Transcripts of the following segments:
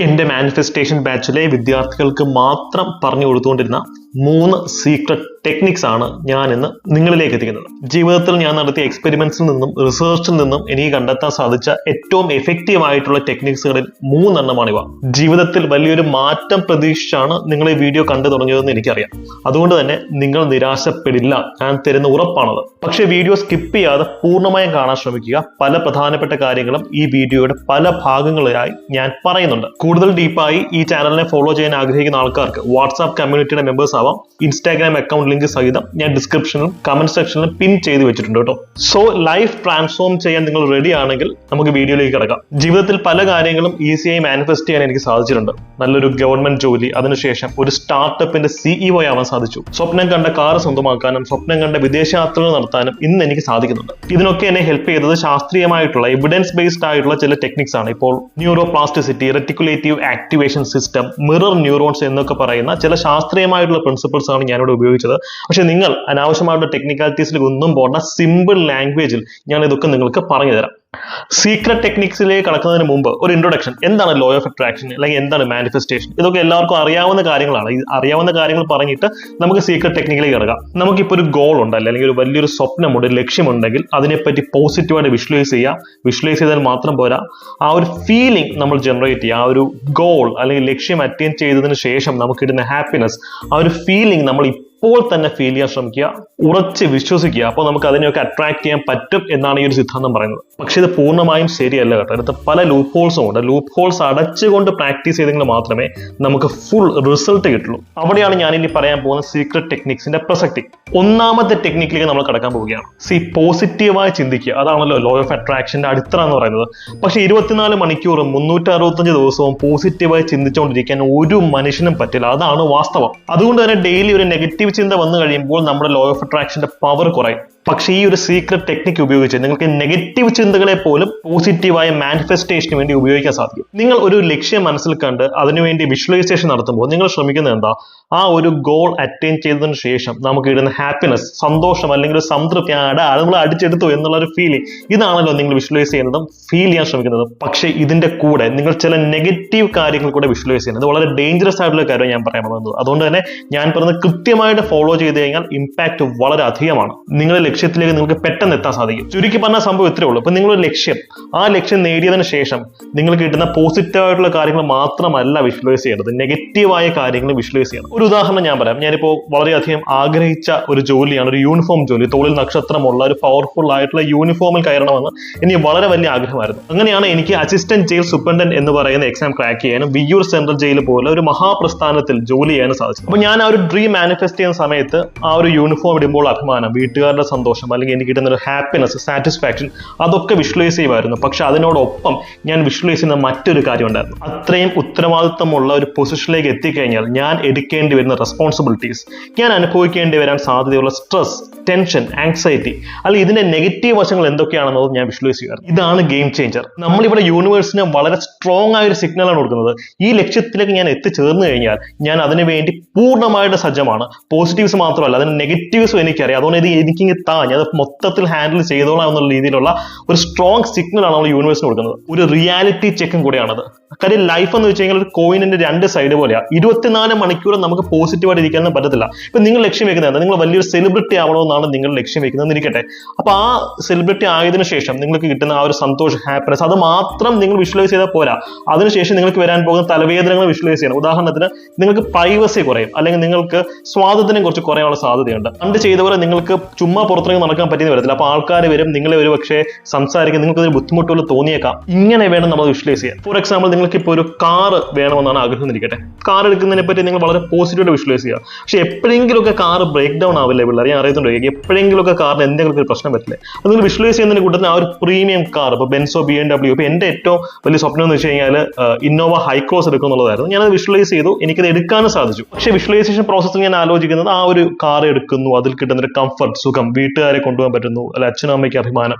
എൻ്റെ മാനിഫെസ്റ്റേഷൻ ബാച്ചിലെ വിദ്യാർത്ഥികൾക്ക് മാത്രം പറഞ്ഞു കൊടുത്തുകൊണ്ടിരുന്ന 3 സീക്രട്ട് ടെക്നിക്സ് ആണ് ഞാൻ ഇന്ന് നിങ്ങളിലേക്ക് എത്തിക്കുന്നത്. ജീവിതത്തിൽ ഞാൻ നടത്തിയ എക്സ്പെരിമെന്റ്സിൽ നിന്നും റിസർച്ചിൽ നിന്നും എനിക്ക് കണ്ടെത്താൻ സാധിച്ച ഏറ്റവും എഫക്റ്റീവ് ആയിട്ടുള്ള ടെക്നിക്സുകളിൽ 3 എണ്ണമാണിവ. ജീവിതത്തിൽ വലിയൊരു മാറ്റം പ്രതീക്ഷിച്ചാണ് നിങ്ങൾ ഈ വീഡിയോ കണ്ടു തുടങ്ങിയതെന്ന് എനിക്കറിയാം. അതുകൊണ്ട് തന്നെ നിങ്ങൾ നിരാശപ്പെടില്ല, ഞാൻ തരുന്ന ഉറപ്പാണത്. പക്ഷേ വീഡിയോ സ്കിപ്പ് ചെയ്യാതെ പൂർണ്ണമായും കാണാൻ ശ്രമിക്കുക. പല പ്രധാനപ്പെട്ട കാര്യങ്ങളും ഈ വീഡിയോയുടെ പല ഭാഗങ്ങളിലായി ഞാൻ പറയുന്നുണ്ട്. കൂടുതൽ ഡീപ്പായി ഈ ചാനലിനെ ഫോളോ ചെയ്യാൻ ആഗ്രഹിക്കുന്ന ആൾക്കാർക്ക് വാട്സ്ആപ്പ് കമ്മ്യൂണിറ്റിയുടെ മെമ്പേഴ്സ് ആവാം. ഇൻസ്റ്റാഗ്രാം അക്കൗണ്ട് ലിങ്ക് സഹിതം ഞാൻ ഡിസ്ക്രിപ്ഷനിലും കമന്റ് സെക്ഷനിലും പിൻ ചെയ്ത് വെച്ചിട്ടുണ്ട് കേട്ടോ. സോ ലൈഫ് ട്രാൻസ്ഫോം ചെയ്യാൻ നിങ്ങൾ റെഡി ആണെങ്കിൽ നമുക്ക് വീഡിയോയിലേക്ക് കിടക്കാം. ജീവിതത്തിൽ പല കാര്യങ്ങളും ഈസിയായി മാനിഫെസ്റ്റ് ചെയ്യാൻ എനിക്ക് സാധിച്ചിട്ടുണ്ട്. നല്ലൊരു ഗവൺമെന്റ് ജോലി, അതിനുശേഷം ഒരു സ്റ്റാർട്ടപ്പിന്റെ CEO ആവാൻ സാധിച്ചു. സ്വപ്നം കണ്ട കാർ സ്വന്തമാക്കാനും സ്വപ്നം കണ്ട വിദേശയാത്രകൾ നടത്താനും ഇന്ന് എനിക്ക് സാധിക്കുന്നുണ്ട്. ഇതിനൊക്കെ എന്നെ ഹെൽപ്പ് ചെയ്തത് ശാസ്ത്രീയമായിട്ടുള്ള എവിഡൻസ് ബേസ്ഡ് ആയിട്ടുള്ള ചില ടെക്നിക്സ് ആണ്. ഇപ്പോൾ neuroplasticity, reticulative activation system, mirror neurons എന്നൊക്കെ പറയുന്ന ചില ശാസ്ത്രീയമായിട്ടുള്ള പ്രിൻസിപ്പിൾസ് ആണ് ഞാനിവിടെ ഉപയോഗിച്ചത്. പക്ഷെ നിങ്ങൾ അനാവശ്യമായിട്ടുള്ള ടെക്നിക്കാലിറ്റീസിലേക്ക് ഒന്നും പോകേണ്ട, സിമ്പിൾ ലാംഗ്വേജിൽ ഞാൻ ഇതൊക്കെ നിങ്ങൾക്ക് പറഞ്ഞു തരാം. സീക്രട്ട് ടെക്നിക്സിലേക്ക് കടക്കുന്നതിന് മുമ്പ് ഒരു ഇൻട്രൊഡക്ഷൻ. എന്താണ് ലോ ഓഫ് അട്രാക്ഷൻ, അല്ലെങ്കിൽ എന്താണ് മാനിഫെസ്റ്റേഷൻ? ഇതൊക്കെ എല്ലാവർക്കും അറിയാവുന്ന കാര്യങ്ങളാണ്. ഈ അറിയാവുന്ന കാര്യങ്ങൾ പറഞ്ഞിട്ട് നമുക്ക് സീക്രട്ട് ടെക്നിക്കിലേക്ക് കിടക്കാം. നമുക്കിപ്പോൾ ഒരു ഗോൾ ഉണ്ടല്ലോ, അല്ലെങ്കിൽ ഒരു വലിയൊരു സ്വപ്നമുണ്ട്, ലക്ഷ്യമുണ്ടെങ്കിൽ അതിനെപ്പറ്റി പോസിറ്റീവായിട്ട് വിഷ്വലൈസ് ചെയ്യുക. വിഷ്വലൈസ് ചെയ്താൽ മാത്രം പോരാ, ആ ഒരു ഫീലിംഗ് നമ്മൾ ജനറേറ്റ് ചെയ്യുക. ആ ഒരു ഗോൾ അല്ലെങ്കിൽ ലക്ഷ്യം അറ്റൈൻ ചെയ്തതിന് ശേഷം നമുക്ക് കിട്ടുന്ന ഹാപ്പിനെസ്, ആ ഒരു ഫീലിംഗ് നമ്മൾ ഇപ്പോൾ തന്നെ ഫീൽ ചെയ്യാൻ ശ്രമിക്കുക, ഉറച്ച് വിശ്വസിക്കുക. അപ്പോൾ നമുക്ക് അതിനെയൊക്കെ അട്രാക്ട് ചെയ്യാൻ പറ്റും എന്നാണ് ഈ ഒരു സിദ്ധാന്തം പറയുന്നത്. പക്ഷെ ഇത് പൂർണ്ണമായും ശരിയല്ല കേട്ടോ. അടുത്ത പല ലൂപ്പ് ഹോൾസും ഉണ്ട്. ലൂപ്പ് ഹോൾസ് അടച്ചുകൊണ്ട് പ്രാക്ടീസ് ചെയ്തെങ്കിൽ മാത്രമേ നമുക്ക് ഫുൾ റിസൾട്ട് കിട്ടുള്ളൂ. അവിടെയാണ് ഞാനിനി പറയാൻ പോകുന്ന സീക്രട്ട് ടെക്നിക്സിന്റെ പ്രസക്തി. ഒന്നാമത്തെ ടെക്നിക്കിലേക്ക് നമ്മൾ കടക്കാൻ പോവുകയാണ്. പോസിറ്റീവായി ചിന്തിക്കുക. അതാണല്ലോ ലോ ഓഫ് അട്രാക്ഷന്റെ അടിത്തറ എന്ന് പറയുന്നത്. പക്ഷെ 24 മണിക്കൂറും 365 ദിവസവും പോസിറ്റീവായി ചിന്തിച്ചുകൊണ്ടിരിക്കാൻ ഒരു മനുഷ്യനും പറ്റില്ല. അതാണ് വാസ്തവം. അതുകൊണ്ട് തന്നെ ഡെയിലി ഒരു നെഗറ്റീവ് ചിന്ത വന്നു കഴിയുമ്പോൾ നമ്മുടെ ലോ ഓഫ് അട്രാക്ഷന്റെ പവർ കുറയും. പക്ഷേ ഈ ഒരു സീക്രട്ട് ടെക്നിക്ക് ഉപയോഗിച്ച് നിങ്ങൾക്ക് നെഗറ്റീവ് ചിന്തകളെ പോലും പോസിറ്റീവായ മാനിഫെസ്റ്റേഷന് വേണ്ടി ഉപയോഗിക്കാൻ സാധിക്കും. നിങ്ങൾ ഒരു ലക്ഷ്യം മനസ്സിൽ കണ്ട് അതിനുവേണ്ടി വിഷ്വലൈസേഷൻ നടത്തുമ്പോൾ നിങ്ങൾ ശ്രമിക്കുന്നത് എന്താ? ആ ഒരു ഗോൾ അറ്റൈൻ ചെയ്തതിനു ശേഷം നമുക്ക് ഇടുന്ന ഹാപ്പിനെസ്, സന്തോഷം, അല്ലെങ്കിൽ ഒരു സംതൃപ്തി, നമ്മൾ അടിച്ചെടുത്തു എന്നുള്ള ഒരു ഫീലിംഗ്, ഇതാണല്ലോ നിങ്ങൾ വിഷ്വലൈസ് ചെയ്യുന്നതും ഫീൽ ചെയ്യാൻ ശ്രമിക്കുന്നതും. പക്ഷേ ഇതിന്റെ കൂടെ നിങ്ങൾ ചില നെഗറ്റീവ് കാര്യങ്ങൾ കൂടെ വിഷ്വലൈസ് ചെയ്യുന്നത് വളരെ ഡേഞ്ചറസ് ആയിട്ടുള്ള കാര്യം ഞാൻ പറയാൻ പോകുന്നത്. അതുകൊണ്ട് തന്നെ ഞാൻ പറയുന്നത് കൃത്യമായിട്ട് ഫോളോ ചെയ്ത് കഴിഞ്ഞാൽ ഇമ്പാക്ട് വളരെ അധികമാണ്. നിങ്ങളുടെ ലക്ഷ്യത്തിലേക്ക് നിങ്ങൾക്ക് പെട്ടെന്ന് എത്താൻ സാധിക്കും. ചുരുക്കി പറഞ്ഞ സംഭവം ഇത്രേ ഉള്ളൂ. ഇപ്പൊ നിങ്ങളൊരു ലക്ഷ്യം, ആ ലക്ഷ്യം നേടിയതിനു ശേഷം നിങ്ങൾക്ക് കിട്ടുന്ന പോസിറ്റീവ് ആയിട്ടുള്ള കാര്യങ്ങൾ മാത്രമല്ല വിഷ്വലൈസ് ചെയ്യേണ്ടത്, നെഗറ്റീവായ കാര്യങ്ങൾ വിഷ്വലൈസ് ചെയ്യണം. ഒരു ഉദാഹരണം ഞാൻ പറയാം. ഞാനിപ്പോ വളരെയധികം ആഗ്രഹിച്ച ഒരു ജോലിയാണ്, ഒരു യൂണിഫോം ജോലി. തോളിൽ നക്ഷത്രമുള്ള ഒരു പവർഫുൾ ആയിട്ടുള്ള യൂണിഫോമിൽ കയറണമെന്ന് എനിക്ക് വളരെ വലിയ ആഗ്രഹമായിരുന്നു. അങ്ങനെയാണ് എനിക്ക് അസിസ്റ്റന്റ് ജയിൽ സൂപ്രണ്ടന്റ് എന്ന് പറയുന്ന എക്സാം ക്രാക്ക് ചെയ്യാനും വിയ്യൂർ സെൻട്രൽ ജയിൽ പോലെ ഒരു മഹാപ്രസ്ഥാനത്തിൽ ജോലി ചെയ്യാനും സാധിച്ചു. അപ്പൊ ഞാൻ ആ ഒരു ഡ്രീം മാനിഫെസ്റ്റ് ചെയ്യുന്ന സമയത്ത് ആ ഒരു യൂണിഫോം ഇടുമ്പോൾ അഭിമാനം, വീട്ടുകാരുടെ സന്തോഷം, അല്ലെങ്കിൽ എനിക്ക് കിട്ടുന്ന ഒരു ഹാപ്പിനെസ്, സാറ്റിസ്ഫാക്ഷൻ, അതൊക്കെ വിഷ്വലൈസ് ചെയ്യുമായിരുന്നു. പക്ഷെ അതിനോടൊപ്പം ഞാൻ വിഷ്വലൈസ് ചെയ്യുന്ന മറ്റൊരു കാര്യം ഉണ്ടായിരുന്നു. അത്രയും ഉത്തരവാദിത്തമുള്ള ഒരു പൊസിഷനിലേക്ക് എത്തിക്കഴിഞ്ഞാൽ ഞാൻ എടുക്കേണ്ടി വരുന്ന റെസ്പോൺസിബിലിറ്റീസ്, ഞാൻ അനുഭവിക്കേണ്ടി വരാൻ സാധ്യതയുള്ള സ്ട്രെസ്, ടെൻഷൻ, ആങ്സൈറ്റി, അല്ലെങ്കിൽ ഇതിന്റെ നെഗറ്റീവ് വശങ്ങൾ എന്തൊക്കെയാണെന്നത് ഞാൻ വിഷ്വലൈസ് ചെയ്യുമായിരുന്നു. ഇതാണ് ഗെയിം ചേഞ്ചർ. നമ്മളിവിടെ യൂണിവേഴ്സിന് വളരെ സ്ട്രോങ് ആയ ഒരു സിഗ്നലാണ് കൊടുക്കുന്നത്. ഈ ലക്ഷ്യത്തിലേക്ക് ഞാൻ എത്തിച്ചേർന്ന് കഴിഞ്ഞാൽ ഞാൻ അതിനു വേണ്ടി പൂർണ്ണമായിട്ട് സജ്ജമാണ്. പോസിറ്റീവ്സ് മാത്രമല്ല, അതിന് നെഗറ്റീവ്സും എനിക്കറിയാം. അതുകൊണ്ട് ഇത് എനിക്കിങ്ങ് ഞാൻ അത് മൊത്തത്തിൽ ഹാൻഡിൽ ചെയ്തോളാം എന്നുള്ള രീതിയിലുള്ള ഒരു സ്ട്രോങ് സിഗ്നലാണ് നമ്മൾ യൂണിവേഴ്സിന് കൊടുക്കുന്നത്. ഒരു റിയാലിറ്റി ചെക്കും കൂടെയാണത്. കാര്യം ലൈഫ് എന്ന് വെച്ച് കഴിഞ്ഞാൽ ഒരു കോയിനിന്റെ 2 സൈഡ് പോലെയാണ്. 24 മണിക്കൂർ നമുക്ക് പോസിറ്റീവായിട്ട് ഇരിക്കാനൊന്നും പറ്റത്തില്ല. ഇപ്പൊ നിങ്ങൾ ലക്ഷ്യം വെക്കുന്നത്, നിങ്ങൾ വലിയൊരു സെലിബ്രിറ്റി ആവണമെന്നാണ് നിങ്ങൾ ലക്ഷ്യം വെക്കുന്നത് ഇരിക്കട്ടെ. അപ്പൊ ആ സെലിബ്രിറ്റി ആയതിനു ശേഷം നിങ്ങൾക്ക് കിട്ടുന്ന ആ ഒരു സന്തോഷം, ഹാപ്പിനെസ്, അത് മാത്രം നിങ്ങൾ വിഷ്വലൈസ് ചെയ്താൽ പോരാ. അതിനുശേഷം നിങ്ങൾക്ക് വരാൻ പോകുന്ന തലവേദനകൾ വിഷ്വലൈസ് ചെയ്യണം. ഉദാഹരണത്തിന് നിങ്ങൾക്ക് പ്രൈവസി കുറയും, അല്ലെങ്കിൽ നിങ്ങൾക്ക് സ്വാതന്ത്ര്യം കുറച്ച് കുറയാനുള്ള സാധ്യതയുണ്ട്. പണ്ട് ചെയ്ത പോലെ നിങ്ങൾക്ക് ചുമ്മാ പുറത്തേക്ക് നടക്കാൻ പറ്റിയെന്ന് വരത്തില്ല. അപ്പൊ ആൾക്കാർ വരും, നിങ്ങളെ ഒരു പക്ഷേ സംസാരിക്കാൻ നിങ്ങൾക്ക് ഒരു ബുദ്ധിമുട്ടുകൾ തോന്നിയേക്കാം. ഇങ്ങനെ വേണം നമ്മൾ വിഷ്വലൈസ് ചെയ്യാൻ. ഫോർ എക്സാമ്പിൾ, നിങ്ങൾക്ക് ഇപ്പോൾ ഒരു കാർ വേണമെന്നാണ് ആഗ്രഹം ഇരിക്കട്ടെ. കാർ എടുക്കുന്നതിനെ പറ്റി നിങ്ങൾ വളരെ പോസിറ്റീവായിട്ട് വിഷ്വലൈസ് ചെയ്യുക. പക്ഷെ എപ്പോഴെങ്കിലുമൊക്കെ കാർ ബ്രേക്ക് ഡൗൺ ആവില്ലേ പിള്ളേർ? ഞാൻ അറിയത്തുണ്ടോ? എപ്പോഴെങ്കിലുമൊക്കെ കാറിന് എന്തെങ്കിലും ഒരു പ്രശ്നം പറ്റില്ലേ? അത് നിങ്ങൾ വിഷ്വലൈസ് ചെയ്യുന്നതിന് കൂട്ടത്തിൽ ആ ഒരു പ്രീമിയം കാർ, ഇപ്പോൾ ബെൻസോ, BMW, ഇപ്പോൾ എൻ്റെ ഏറ്റവും വലിയ സ്വപ്നം എന്ന് വെച്ച് കഴിഞ്ഞാൽ ഇന്നോവ ഹൈക്രോസ് എടുക്കും എന്നുള്ളതായിരുന്നു. ഞാനത് വിഷ്വലൈസ് ചെയ്തു, എനിക്കത് എടുക്കാനും സാധിച്ചു. പക്ഷേ വിഷ്വലൈസേഷൻ പ്രോസസ്സിൽ ഞാൻ ആലോചിക്കുന്നത് ആ ഒരു കാർ എടുക്കുന്നു, അതിൽ കിട്ടുന്ന ഒരു കംഫർട്ട്, സുഖം, വീട്ടുകാരെ കൊണ്ടുപോകാൻ പറ്റുന്നു, അല്ല അച്ഛനും അമ്മയ്ക്ക് അഭിമാനം,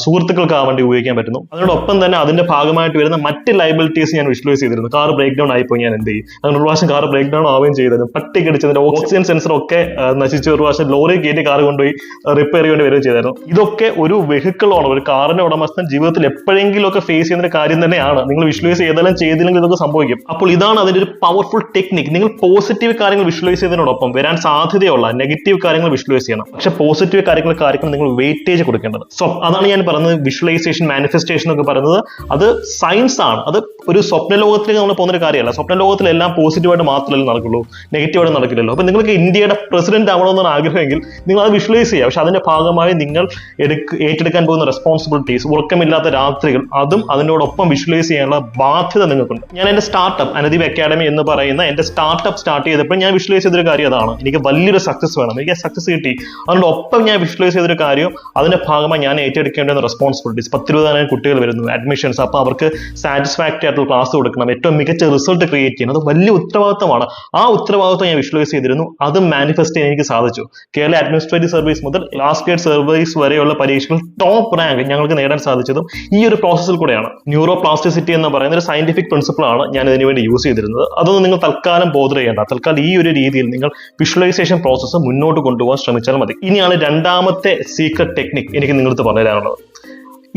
സുഹൃത്തുക്കൾക്ക് ആ വണ്ടി ഉപയോഗിക്കാൻ പറ്റുന്നു. അതിനോടൊപ്പം തന്നെ അതിന്റെ ഭാഗമായിട്ട് വരുന്ന മറ്റ് ലൈബിലിറ്റീസ് പോസിബിലിറ്റീസ് ഞാൻ വിഷ്വലൈസ് ചെയ്തിരുന്നു. കാർ ബ്രേക്ക് ഡൗൺ ആയിപ്പോയി, ഞാൻ എന്ത് ചെയ്യും? അങ്ങനെ ഒരു പ്രാവശ്യം കാർ ബ്രേക്ക് ഡൗൺ ആവുകയും ചെയ്തിരുന്നു. പട്ടിക്കടിച്ചതിന്റെ ഓക്സിജൻ സെൻസർ ഒക്കെ നശിച്ച ഒരു പ്രാവശ്യം ലോറി കയറ്റി കാർ കൊണ്ടുപോയി റിപ്പയർ ചെയ്യേണ്ടി വരികയും ചെയ്തായിരുന്നു. ഇതൊക്കെ ഒരു വെഹിക്കിളാണ്, ഒരു കാറിന്റെ ഉടമസ്ഥൻ ജീവിതത്തിൽ എപ്പോഴെങ്കിലും ഒക്കെ ഫേസ് ചെയ്യുന്ന കാര്യം തന്നെയാണ്. നിങ്ങൾ വിഷ്വലൈസ് ചെയ്താലും ചെയ്തില്ലെങ്കിൽ ഇതൊക്കെ സംഭവിക്കും. അപ്പോൾ ഇതാണ് അതിന്റെ ഒരു പവർഫുൾ ടെക്നിക്. നിങ്ങൾ പോസിറ്റീവ് കാര്യങ്ങൾ വിഷ്വലൈസ് ചെയ്തതിനോടൊപ്പം വരാൻ സാധ്യതയുള്ള നെഗറ്റീവ് കാര്യങ്ങൾ വിഷ്വലൈസ് ചെയ്യണം. പക്ഷെ പോസിറ്റീവ് കാര്യങ്ങൾ നിങ്ങൾ വെയിറ്റേജ് കൊടുക്കേണ്ടത്. സോ അതാണ് ഞാൻ പറയുന്നത്, വിഷ്വലൈസേഷൻ, മാനിഫെസ്റ്റേഷൻ ഒക്കെ പറയുന്നത് അത് സയൻസ് ആണ്. അത് ഒരു സ്വപ്ന ലോകത്തിലേക്ക് നമ്മൾ പോകുന്ന ഒരു കാര്യമല്ല. സ്വപ്ന ലോകത്തിലെല്ലാം പോസിറ്റീവായിട്ട് മാത്രമല്ല നടക്കുള്ളൂ, നെഗറ്റീവായിട്ട് നടക്കില്ലല്ലോ. അപ്പൊ നിങ്ങൾക്ക് ഇന്ത്യയുടെ പ്രസിഡന്റ് ആവണമെന്നാണ് ആഗ്രഹമെങ്കിൽ നിങ്ങൾ അത് വിഷ്വലൈസ് ചെയ്യുക. പക്ഷെ അതിന്റെ ഭാഗമായി നിങ്ങൾ ഏറ്റെടുക്കാൻ പോകുന്ന റെസ്പോൺസിബിലിറ്റീസ്, ഉറക്കമില്ലാത്ത രാത്രികൾ, അതും അതിനോടൊപ്പം വിഷ്വലൈസ് ചെയ്യാനുള്ള ബാധ്യത നിങ്ങൾക്കുണ്ട്. ഞാൻ എന്റെ സ്റ്റാർട്ടപ്പ് അനദീപ് അക്കാഡമി എന്ന് പറയുന്ന എന്റെ സ്റ്റാർട്ടപ്പ് സ്റ്റാർട്ട് ചെയ്തപ്പോൾ ഞാൻ വിഷ്വലൈസ് ചെയ്തൊരു കാര്യം അതാണ്. എനിക്ക് വലിയൊരു സക്സസ് വേണം, എനിക്ക് സക്സസ് കിട്ടി. അതിനോടൊപ്പം ഞാൻ വിഷ്വലൈസ് ചെയ്തൊരു കാര്യം, അതിന്റെ ഭാഗമായി ഞാൻ ഏറ്റെടുക്കേണ്ട റെസ്പോൺസിബിലിറ്റീസ്. 10-20,000 കുട്ടികൾ വരുന്നു, അഡ്മിഷൻസ്, അപ്പൊ അവർക്ക് സാറ്റിസ്ഫാക്ടറി ആയിട്ടുള്ള ക്ലാസ് കൊടുക്കണം, ഏറ്റവും മികച്ച റിസൾട്ട് ക്രിയേറ്റ് ചെയ്യണം. അത് വലിയ ഉത്തരവാദിത്തമാണ്. ആ ഉത്തരവാദിത്തം ഞാൻ വിഷ്വലൈസ് ചെയ്തിരുന്നു, അത് മാനിഫെസ്റ്റ് ചെയ്യാൻ എനിക്ക് സാധിച്ചു. കേരള അഡ്മിനിസ്ട്രേറ്റീവ് സർവീസ് മുതൽ ലാസ്റ്റ് ഗ്രേഡ് സർവീസ് വരെയുള്ള പരീക്ഷകൾ ടോപ്പ് റാങ്ക് ഞങ്ങൾക്ക് നേടാൻ സാധിച്ചതും ഈ ഒരു പ്രോസസ്സിൽ കൂടെയാണ്. ന്യൂറോ പ്ലാസ്റ്റിസിറ്റി എന്ന് പറയുന്ന ഒരു സയന്റിഫിക് പ്രിൻസിപ്പിൾ ആണ് ഞാൻ ഇതിനു വേണ്ടി യൂസ് ചെയ്തിരുന്നത്. അതൊന്നും നിങ്ങൾ തൽക്കാലം ബോധർ ചെയ്യേണ്ട. തൽക്കാലം ഈ ഒരു രീതിയിൽ നിങ്ങൾ വിഷ്വലൈസേഷൻ പ്രോസസ്സ് മുന്നോട്ട് കൊണ്ടുപോകാൻ ശ്രമിച്ചാൽ മതി. ഇനിയാണ് രണ്ടാമത്തെ സീക്രട്ട് ടെക്നിക് എനിക്ക് നിങ്ങൾക്ക് പറഞ്ഞു തരാനുള്ളത്.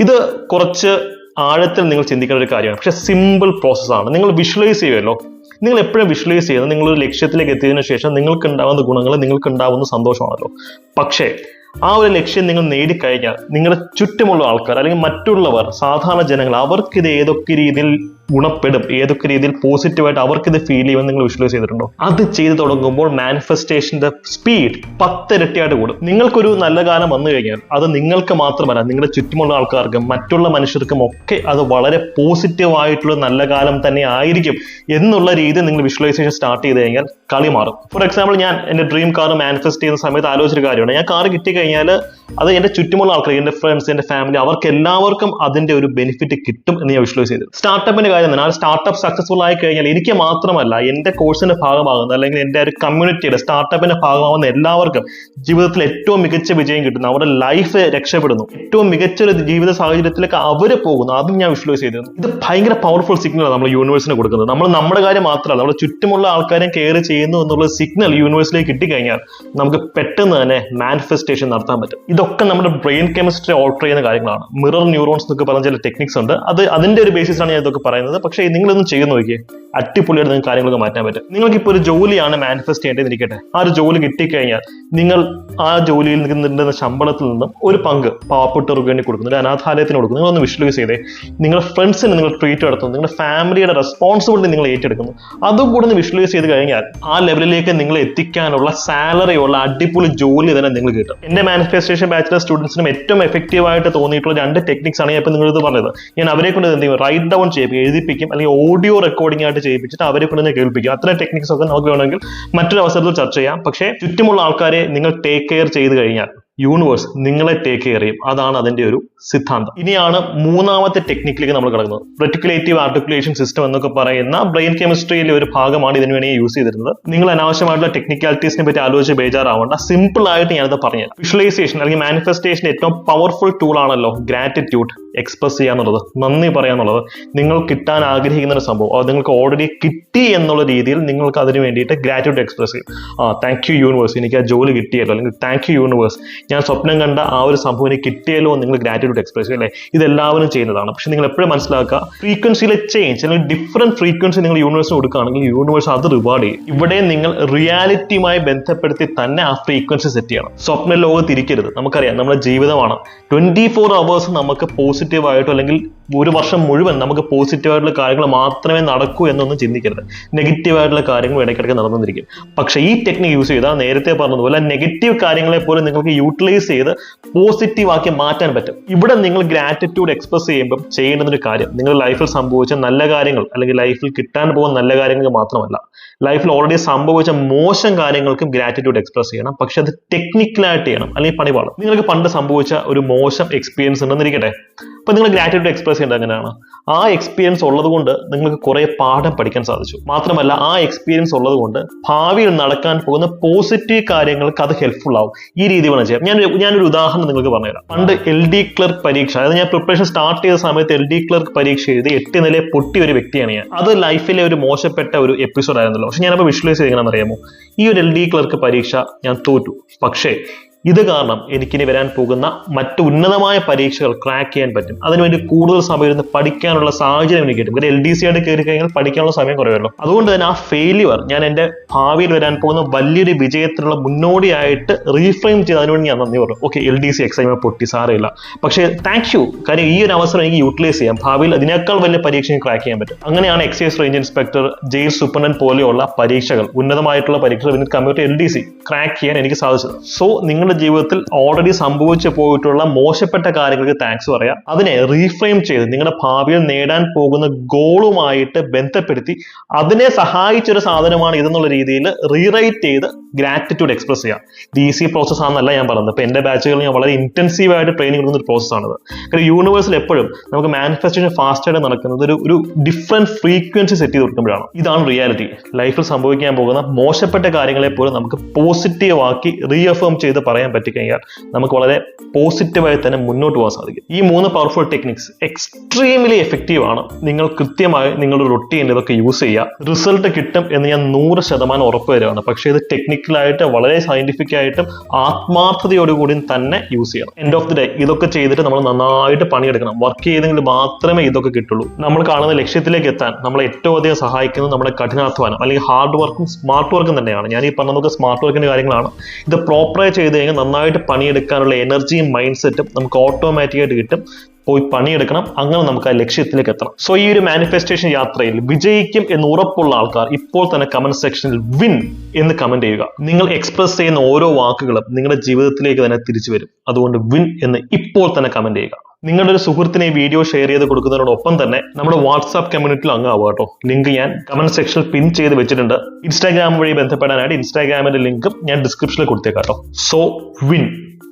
ഇത് കുറച്ച് ആഴത്തിൽ നിങ്ങൾ ചിന്തിക്കേണ്ട ഒരു കാര്യമാണ്, പക്ഷെ സിമ്പിൾ പ്രോസസ്സാണ്. നിങ്ങൾ വിഷ്വലൈസ് ചെയ്യുമല്ലോ, നിങ്ങൾ എപ്പോഴും വിഷ്വലൈസ് ചെയ്യുന്നത് നിങ്ങളൊരു ലക്ഷ്യത്തിലേക്ക് എത്തിയതിനു ശേഷം നിങ്ങൾക്ക് ഉണ്ടാവുന്ന ഗുണങ്ങൾ, നിങ്ങൾക്ക് ഉണ്ടാവുന്ന സന്തോഷമാണല്ലോ. പക്ഷേ ആ ഒരു ലക്ഷ്യം നിങ്ങൾ നേടിക്കഴിഞ്ഞാൽ നിങ്ങളുടെ ചുറ്റുമുള്ള ആൾക്കാർ അല്ലെങ്കിൽ മറ്റുള്ളവർ, സാധാരണ ജനങ്ങൾ, അവർക്കിത് ഏതൊക്കെ രീതിയിൽ ഗുണപ്പെടും, ഏതൊക്കെ രീതിയിൽ പോസിറ്റീവായിട്ട് അവർക്കിത് ഫീൽ ചെയ്യുമെന്ന് നിങ്ങൾ വിഷ്വലൈസ് ചെയ്തിട്ടുണ്ടോ? അത് ചെയ്ത് തുടങ്ങുമ്പോൾ മാനിഫെസ്റ്റേഷന്റെ സ്പീഡ് 10 ഇരട്ടിയായിട്ട് കൂടും. നിങ്ങൾക്കൊരു നല്ല കാലം വന്നു കഴിഞ്ഞാൽ അത് നിങ്ങൾക്ക് മാത്രമല്ല, നിങ്ങളുടെ ചുറ്റുമുള്ള ആൾക്കാർക്കും മറ്റുള്ള മനുഷ്യർക്കും ഒക്കെ അത് വളരെ പോസിറ്റീവായിട്ടുള്ള നല്ല കാലം തന്നെ ആയിരിക്കും എന്നുള്ള രീതിയിൽ നിങ്ങൾ വിഷ്വലൈസേഷൻ സ്റ്റാർട്ട് ചെയ്ത് കഴിഞ്ഞാൽ കളി മാറും. ഫോർ എക്സാമ്പിൾ, ഞാൻ എന്റെ ഡ്രീം കാർ മാനിഫെസ്റ്റ് ചെയ്യുന്ന സമയത്ത് ആലോചിച്ചൊരു കാര്യമാണ്, ഞാൻ കാർ കിട്ടിക്കഴിഞ്ഞാൽ അത് എന്റെ ചുറ്റുമുള്ള ആൾക്കാർ, എന്റെ ഫ്രണ്ട്സ്, എന്റെ ഫാമിലി, അവർക്ക് എല്ലാവർക്കും അതിന്റെ ഒരു ബെനിഫിറ്റ് കിട്ടും എന്ന് ഞാൻ വിഷ്വലൈസ് ചെയ്തു. സ്റ്റാർട്ടപ്പിന്റെ കാര്യം തന്നെ, ആ സ്റ്റാർട്ടപ്പ് സക്സസ്ഫുൾ ആയി കഴിഞ്ഞാൽ എനിക്ക് മാത്രമല്ല, എന്റെ കോഴ്സിന്റെ ഭാഗമാകുന്ന അല്ലെങ്കിൽ എന്റെ ഒരു കമ്മ്യൂണിറ്റിയുടെ സ്റ്റാർട്ടപ്പിന്റെ ഭാഗമാകുന്ന എല്ലാവർക്കും ജീവിതത്തിൽ ഏറ്റവും മികച്ച വിജയം കിട്ടുന്നു, അവരുടെ ലൈഫ് രക്ഷപ്പെടുന്നു, ഏറ്റവും മികച്ചൊരു ജീവിത സാഹചര്യത്തിലേക്ക് അവര് പോകുന്നു. അതും ഞാൻ വിഷ്വലൈസ് ചെയ്തിരുന്നു. ഇത് ഭയങ്കര പവർഫുൾ സിഗ്നലാണ് നമ്മൾ യൂണിവേഴ്സിന് കൊടുക്കുന്നത്. നമ്മൾ നമ്മുടെ കാര്യം മാത്രമല്ല, നമ്മുടെ ചുറ്റുമുള്ള ആൾക്കാരെയും കെയർ ചെയ്യുന്നു എന്നുള്ള സിഗ്നൽ യൂണിവേഴ്സിലേക്ക് കിട്ടിക്കഴിഞ്ഞാൽ നമുക്ക് പെട്ടെന്ന് തന്നെ മാനിഫെസ്റ്റേഷൻ നടത്താൻ പറ്റും. ഇതൊക്കെ നമ്മുടെ ബ്രെയിൻ കെമിസ്ട്രി ഓൾട്ടർ ചെയ്യുന്ന കാര്യങ്ങളാണ്. മിറർ ന്യൂറോൺസ് എന്നൊക്കെ പറഞ്ഞ ചില ടെക്നിക്സ് ഉണ്ട്. അതിന്റെ ഒരു ബേസിസാണ് ഞാൻ ഇതൊക്കെ പറയുന്നത്. പക്ഷേ നിങ്ങളൊന്നും ചെയ്ത് നോക്കിയേ, അടിപൊളിയായിട്ട് നിങ്ങൾക്ക് കാര്യങ്ങളൊക്കെ മാറ്റാൻ പറ്റും. നിങ്ങൾക്കിപ്പോൾ ഒരു ജോലിയാണ് മാനിഫെസ്റ്റ് ചെയ്യേണ്ടതിരിക്കട്ടെ. ആ ഒരു ജോലി കിട്ടിക്കഴിഞ്ഞാൽ നിങ്ങൾ ആ ജോലിയിൽ നിൽക്കുന്ന ശമ്പളത്തിൽ നിന്നും ഒരു പങ്ക് പാവപ്പെട്ടവർക്ക് വേണ്ടി കൊടുക്കുന്നു, അനാഥാലയത്തിന് കൊടുക്കുന്നു. നിങ്ങളൊന്ന് വിഷ്വലൈസ് ചെയ്തേ. നിങ്ങളുടെ ഫ്രണ്ട്സിന് നിങ്ങൾ ട്രീറ്റ് നടത്തുന്നു, നിങ്ങളുടെ ഫാമിലിയുടെ റെസ്പോൺസിബിലിറ്റി നിങ്ങൾ ഏറ്റെടുക്കുന്നു. അതും കൂടെ ഒന്ന് വിഷ്വലൈസ് ചെയ്ത് കഴിഞ്ഞാൽ ആ ലെവലിലേക്ക് നിങ്ങൾ എത്തിക്കാനുള്ള സാലറിയുള്ള അടിപൊളി ജോലി തന്നെ നിങ്ങൾ കിട്ടും. എന്റെ മാനിഫെസ്റ്റേഷൻ ബാച്ചിലർ സ്റ്റുഡൻസിനും ഏറ്റവും എഫക്റ്റീവ് ആയിട്ട് തോന്നിയിട്ടുള്ള 2 ടെക്നിക്സ് ആണ് ഞാൻ ഇപ്പൊ നിങ്ങളിത് പറഞ്ഞത്. ഞാൻ അവരെ കൊണ്ട് എന്ത് ചെയ്യും, റൈറ്റ് ഡൗൺ ചെയ്യിപ്പിക്കും, എഴുതിപ്പിക്കും, അല്ലെങ്കിൽ ഓഡിയോ റെക്കോർഡിംഗ് ആയിട്ട് ചെയ്യിപ്പിച്ചിട്ട് അവരെ കൊണ്ട് തന്നെ കേൾപ്പിക്കും. അത്ര ടെക്നിക്സ് ഒക്കെ നമുക്ക് വേണമെങ്കിൽ മറ്റൊരു അവസരത്തിൽ ചർച്ച ചെയ്യാം. പക്ഷേ ചുറ്റുമുള്ള ആൾക്കാരെ നിങ്ങൾ ടേക്ക് കെയർ ചെയ്ത് കഴിഞ്ഞാൽ യൂണിവേഴ്സ് നിങ്ങളെ ടേക്ക് കെയർ ചെയ്യും. അതാണ് അതിന്റെ ഒരു സിദ്ധാന്തം. ഇനിയാണ് മൂന്നാമത്തെ ടെക്നിക്കിലേക്ക് നമ്മൾ കിടക്കുന്നത്. റെറ്റിക്കുലേറ്റീവ് ആർട്ടിക്കുലേഷൻ സിസ്റ്റം എന്നൊക്കെ പറയുന്ന ബ്രെയിൻ കെമിസ്ട്രിയിലെ ഒരു ഭാഗമാണ് ഇതിനു വേണ്ടി യൂസ് ചെയ്തിരുന്നത്. നിങ്ങൾ അനാവശ്യമായിട്ടുള്ള ടെക്നിക്കാലിറ്റീസിനെ പറ്റി ആലോചിച്ച് ബേജാറാവണ്ട. സിമ്പിൾ ആയിട്ട് ഞാനത് പറഞ്ഞുതരാം. വിഷ്വലൈസേഷൻ അല്ലെങ്കിൽ മാനിഫെസ്റ്റേഷൻ ഏറ്റവും പവർഫുൾ ടൂൾ ആണല്ലോ ഗ്രാറ്റിറ്റ്യൂഡ്, എക്സ്പ്രസ് ചെയ്യാന്നുള്ളത്, നന്ദി പറയാന്നുള്ളത്. നിങ്ങൾ കിട്ടാൻ ആഗ്രഹിക്കുന്ന ഒരു സംഭവം അത് നിങ്ങൾക്ക് ഓൾറെഡി കിട്ടി എന്നുള്ള രീതിയിൽ നിങ്ങൾക്ക് അതിന് വേണ്ടിയിട്ട് ഗ്രാറ്റിറ്റ്യൂഡ് എക്സ്പ്രസ് ചെയ്യും. താങ്ക് യു യൂണിവേഴ്സ്, എനിക്ക് ആ ജോലി കിട്ടിയല്ലോ, അല്ലെങ്കിൽ താങ്ക് യു യൂണിവേഴ്സ്, ഞാൻ സ്വപ്നം കണ്ട ആ ഒരു സംഭവം എനിക്ക് കിട്ടിയല്ലോ നിങ്ങൾ ഗ്രാറ്റിറ്റ്യൂഡ് എക്സ്പ്രസ് ചെയ്യും, അല്ലേ? ഇതെല്ലാവരും ചെയ്യുന്നതാണ്. പക്ഷെ നിങ്ങൾ എപ്പോഴും മനസ്സിലാക്കുക, ഫ്രീക്വൻസിയിലെ ചേഞ്ച് അല്ലെങ്കിൽ ഡിഫറെന്റ് ഫ്രീക്വൻസി നിങ്ങൾ യൂണിവേഴ്സിന് കൊടുക്കുകയാണെങ്കിൽ യൂണിവേഴ്സ് അത് റിവാർഡ് ചെയ്യും. ഇവിടെ നിങ്ങൾ റിയാലിറ്റിയുമായി ബന്ധപ്പെടുത്തി തന്നെ ആ ഫ്രീക്വൻസി സെറ്റ് ചെയ്യണം. സ്വപ്ന ലോകത്തിരിക്കരുത്. നമുക്കറിയാം നമ്മുടെ ജീവിതമാണ് 24 hours നമുക്ക് പോസിറ്റീവായിട്ടോ അല്ലെങ്കിൽ ഒരു വർഷം മുഴുവൻ നമുക്ക് പോസിറ്റീവായിട്ടുള്ള കാര്യങ്ങൾ മാത്രമേ നടക്കൂ എന്നൊന്നും ചിന്തിക്കരുത്. നെഗറ്റീവായിട്ടുള്ള കാര്യങ്ങൾ ഇടയ്ക്കിടയ്ക്ക് നടന്നിരിക്കും. പക്ഷെ ഈ ടെക്നിക്ക് യൂസ് ചെയ്താൽ നേരത്തെ പറഞ്ഞതുപോലെ നെഗറ്റീവ് കാര്യങ്ങളെ പോലും നിങ്ങൾക്ക് യൂട്ടിലൈസ് ചെയ്ത് പോസിറ്റീവ് ആക്കി മാറ്റാൻ പറ്റും. ഇവിടെ നിങ്ങൾ ഗ്രാറ്റിറ്റ്യൂഡ് എക്സ്പ്രസ് ചെയ്യുമ്പോൾ ചെയ്യേണ്ടുന്ന ഒരു കാര്യം, നിങ്ങളുടെ ലൈഫിൽ സംഭവിച്ച നല്ല കാര്യങ്ങൾ അല്ലെങ്കിൽ ലൈഫിൽ കിട്ടാൻ പോകുന്ന നല്ല കാര്യങ്ങൾക്ക് മാത്രമല്ല, ലൈഫിൽ ഓൾറെഡി സംഭവിച്ച മോശം കാര്യങ്ങൾക്കും ഗ്രാറ്റിറ്റ്യൂഡ് എക്സ്പ്രസ് ചെയ്യണം. പക്ഷെ അത് ടെക്നിക്കലായിട്ട് ചെയ്യണം, അല്ലെങ്കിൽ പണിപാടും. നിങ്ങൾക്ക് പണ്ട് സംഭവിച്ച ഒരു മോശം എക്സ്പീരിയൻസ് ഉണ്ടെന്നിരിക്കട്ടെ, അപ്പൊ നിങ്ങൾ ഗ്രാറ്റിറ്റ്യൂഡ് എക്സ്പ്രസ് ചെയ്യേണ്ടത് എങ്ങനെയാണ്? ആ എക്സ്പീരിയൻസ് ഉള്ളത് കൊണ്ട് നിങ്ങൾക്ക് കുറെ പാഠം പഠിക്കാൻ സാധിച്ചു. മാത്രമല്ല ആ എക്സ്പീരിയൻസ് ഉള്ളത് കൊണ്ട് ഭാവിയിൽ നടക്കാൻ പോകുന്ന പോസിറ്റീവ് കാര്യങ്ങൾക്ക് അത് ഹെൽപ്ഫുൾ ആവും. ഈ രീതി വേണം ചെയ്യാം. ഞാനൊരു ഉദാഹരണം നിങ്ങൾക്ക് പറഞ്ഞുതരാം. പണ്ട് LD ക്ലർക്ക് പരീക്ഷ, അതായത് ഞാൻ പ്രിപ്പറേഷൻ സ്റ്റാർട്ട് ചെയ്ത സമയത്ത് LD ക്ലർക്ക് പരീക്ഷ എഴുതി 8 നില പൊട്ടിയ ഒരു വ്യക്തിയാണ് ഞാൻ. അത് ലൈഫിലെ ഒരു മോശപ്പെട്ട ഒരു എപ്പിസോഡ് ആയിരുന്നല്ലോ. പക്ഷെ ഞാനപ്പോൾ വിഷ്വലൈസ് ചെയ്തെങ്ങനെയാണെന്ന് അറിയാമോ? ഈ ഒരു LD ക്ലർക്ക് പരീക്ഷ ഞാൻ തോറ്റു. പക്ഷേ ഇത് കാരണം എനിക്കിനി വരാൻ പോകുന്ന മറ്റു ഉന്നതമായ പരീക്ഷകൾ ക്രാക്ക് ചെയ്യാൻ പറ്റും. അതിനുവേണ്ടി കൂടുതൽ സമയം ഇരുന്ന് പഠിക്കാനുള്ള സാഹചര്യം എനിക്ക് കിട്ടും. കാരണം LDC ആയിട്ട് കയറി കഴിഞ്ഞാൽ പഠിക്കാനുള്ള സമയം കുറയുമല്ലോ. അതുകൊണ്ട് തന്നെ ആ ഫെയിലിയർ ഞാൻ എൻ്റെ ഭാവിയിൽ വരാൻ പോകുന്ന വലിയൊരു വിജയത്തിനുള്ള മുന്നോടിയായിട്ട് റീഫ്രെയിം ചെയ്ത് അതിനുവേണ്ടി ഞാൻ നന്ദി പറഞ്ഞു. ഓക്കെ, LDC എക്സാം പൊട്ടി, സാരമില്ല, പക്ഷേ താങ്ക് യു, കാര്യം ഈ ഒരു അവസരം എനിക്ക് യൂട്ടിലൈസ് ചെയ്യാം. ഭാവിയിൽ അതിനേക്കാൾ വലിയ പരീക്ഷ ക്രാക്ക് ചെയ്യാൻ പറ്റും. അങ്ങനെയാണ് excise range inspector, jail superintendent പോലെയുള്ള പരീക്ഷകൾ, ഉന്നതമായിട്ടുള്ള പരീക്ഷകൾ കമ്പ്യൂട്ടർ LDC ക്രാക്ക് ചെയ്യാൻ എനിക്ക് സാധിച്ചത്. സോ നിങ്ങൾ ജീവിതത്തിൽ ഓൾറെഡി സംഭവിച്ചു പോയിട്ടുള്ള മോശപ്പെട്ട കാര്യങ്ങൾക്ക് താങ്ക്സ് പറയാം. അതിനെ റീഫ്രെയിം ചെയ്ത് നിങ്ങളുടെ ഭാവിയിൽ നേടാൻ പോകുന്ന ഗോളുമായിട്ട് ബന്ധപ്പെടുത്തി അതിനെ സഹായിച്ചൊരു സാധനമാണ് ഇതെന്നുള്ള രീതിയിൽ റീറൈറ്റ് ചെയ്ത് ഗ്രാറ്റിറ്റ്യൂഡ് എക്സ്പ്രസ് ചെയ്യാം. ഇത് ഈസി പ്രോസസ് ആണെന്നല്ല ഞാൻ പറയുന്നത്. ഇപ്പൊ എന്റെ ബാച്ചുകളിൽ ഞാൻ വളരെ ഇന്റൻസീവ് ആയിട്ട് ട്രെയിനിങ് കൊടുക്കുന്ന ഒരു പ്രോസസ് ആണിത്. കാരണം യൂണിവേഴ്സിൽ എപ്പോഴും നമുക്ക് മാനിഫെസ്റ്റേഷൻ ഫാസ്റ്റ് ആയിട്ട് നടക്കുന്നത് ഒരു ഡിഫറെന്റ് ഫ്രീക്വൻസി സെറ്റ് ചെയ്ത് കൊടുക്കുമ്പോഴാണ്. ഇതാണ് റിയാലിറ്റി. ലൈഫിൽ സംഭവിക്കാൻ പോകുന്ന മോശപ്പെട്ട കാര്യങ്ങളെ പോലും നമുക്ക് പോസിറ്റീവ് ആക്കി റീഅഫേം ചെയ്ത് പറയാൻ പറ്റിക്കഴിഞ്ഞാൽ നമുക്ക് വളരെ പോസിറ്റീവായി തന്നെ മുന്നോട്ട് പോകാൻ സാധിക്കും. ഈ 3 പവർഫുൾ ടെക്നിക്സ് എക്സ്ട്രീംലി എഫക്റ്റീവ് ആണ്. നിങ്ങൾ കൃത്യമായി നിങ്ങളുടെ റൊട്ടീനിൽ ഇതൊക്കെ യൂസ് ചെയ്യുക. റിസൾട്ട് കിട്ടും എന്ന് ഞാൻ 100% ഉറപ്പ് തരുകയാണ്. പക്ഷേ ഇത് ടെക്നിക്കലായിട്ട് വളരെ സയന്റിഫിക് ആയിട്ടും ആത്മാർത്ഥതയോടുകൂടി തന്നെ യൂസ് ചെയ്യണം. എൻഡ് ഓഫ് ദി ഡേ ഇതൊക്കെ ചെയ്തിട്ട് നമ്മൾ നന്നായിട്ട് പണിയെടുക്കണം. വർക്ക് ചെയ്തെങ്കിൽ മാത്രമേ ഇതൊക്കെ കിട്ടുള്ളൂ. നമ്മൾ കാണുന്ന ലക്ഷ്യത്തിലേക്ക് എത്താൻ നമ്മളെ ഏറ്റവും അധികം സഹായിക്കുന്നത് നമ്മുടെ കഠിനാധ്വാനം അല്ലെങ്കിൽ ഹാർഡ് വർക്കും സ്മാർട്ട് വർക്കും തന്നെയാണ്. ഞാൻ ഈ പറഞ്ഞതൊക്കെ സ്മാർട്ട് വർക്കിന്റെ കാര്യങ്ങളാണ്. ഇത് പ്രോപ്പറായി ചെയ്ത് കഴിഞ്ഞാൽ നന്നായിട്ട് പണിയെടുക്കാനുള്ള എനർജിയും മൈൻഡ് സെറ്റും നമുക്ക് ഓട്ടോമാറ്റിക്കായിട്ട് കിട്ടും. പോയി പണിയെടുക്കണം, അങ്ങനെ നമുക്ക് ആ ലക്ഷ്യത്തിലേക്ക് എത്തണം. സോ ഈ ഒരു മാനിഫെസ്റ്റേഷൻ യാത്രയിൽ വിജയിക്കും എന്ന് ഉറപ്പുള്ള ആൾക്കാർ ഇപ്പോൾ തന്നെ കമന്റ് സെക്ഷനിൽ വിൻ എന്ന് കമന്റ് ചെയ്യുക. നിങ്ങൾ എക്സ്പ്രസ് ചെയ്യുന്ന ഓരോ വാക്കുകളും നിങ്ങളുടെ ജീവിതത്തിലേക്ക് തന്നെ തിരിച്ചു വരും. അതുകൊണ്ട് വിൻ എന്ന് ഇപ്പോൾ തന്നെ കമന്റ് ചെയ്യുക. നിങ്ങളുടെ ഒരു സുഹൃത്തിനെ ഈ വീഡിയോ ഷെയർ ചെയ്ത് കൊടുക്കുന്നതിനോടൊപ്പം തന്നെ നമ്മുടെ വാട്സ്ആപ്പ് കമ്മ്യൂണിറ്റിയിൽ അംഗമാവുക കേട്ടോ. ലിങ്ക് ഞാൻ കമന്റ് സെക്ഷനിൽ പിൻ ചെയ്ത് വെച്ചിട്ടുണ്ട്. ഇൻസ്റ്റാഗ്രാം വഴി ബന്ധപ്പെടാനായിട്ട് ഇൻസ്റ്റാഗ്രാമിന്റെ ലിങ്കും ഞാൻ ഡിസ്ക്രിപ്ഷനിൽ കൊടുത്തേക്കാം കേട്ടോ. So win.